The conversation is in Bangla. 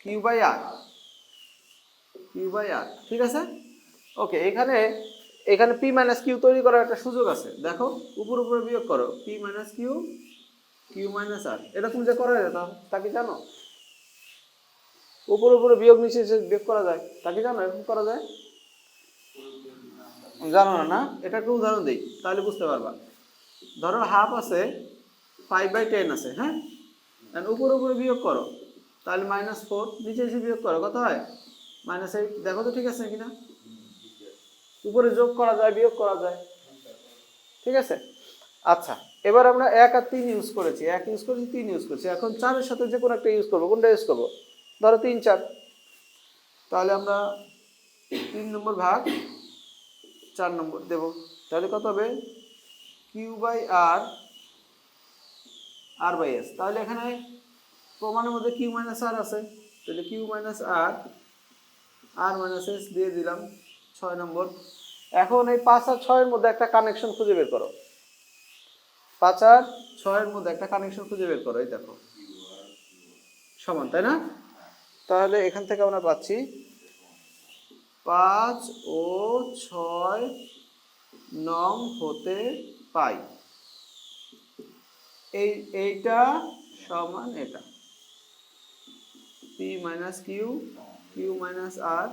Q by R, Q by R, ঠিক আছে। ওকে, এখানে এখানে পি মাইনাস কিউ তৈরি করার একটা সুযোগ আছে। দেখো উপর উপরে বিয়োগ করো, P minus Q, Q minus R, এটা তুমি যে করা যায় না তা কি জানো? উপর উপরে বিয়োগ নিচে বিয়োগ করা যায়, তা কি জানো এরকম করা যায়? জানো না না? এটা একটা উদাহরণ দিই তাহলে বুঝতে পারবা। ধরো হাফ আছে, 5/10 আছে, হ্যাঁ, উপর উপরে বিয়োগ করো, তাহলে -4, নিচে এসে বিয়োগ করো, কত হয়? -8। দেখো তো ঠিক আছে কিনা, উপরে যোগ করা যায় বিয়োগ করা যায়, ঠিক আছে। আচ্ছা, এবার আমরা 1 আর 3 ইউজ করেছি, 1 ইউজ করেছি, 3 ইউজ করেছি, এখন 4 এর সাথে যে কোনো একটা ইউজ করবো, কোনটা ইউজ করবো? ধরো 3 4, তাহলে আমরা 3 নম্বর ভাগ 4 নম্বর দেব, তাহলে কত হবে? Q by R, R by S. তাহলে এখানে প্রমাণের মধ্যে কিউ মাইনাস আর আছে, তাহলে Q minus R, R minus S দিয়ে দিলাম 6 নম্বর। এখন এই 5 আর 6 এর মধ্যে একটা কানেকশন খুঁজে বের করো, 5 আর 6 এর মধ্যে একটা কানেকশন খুঁজে বের করো, এই দেখো সমান, তাই না? তাহলে এখান থেকে আমরা পাচ্ছি 5 ও 6 নং হতে পাই, এইটা সমান এটা, P minus Q, Q minus আর,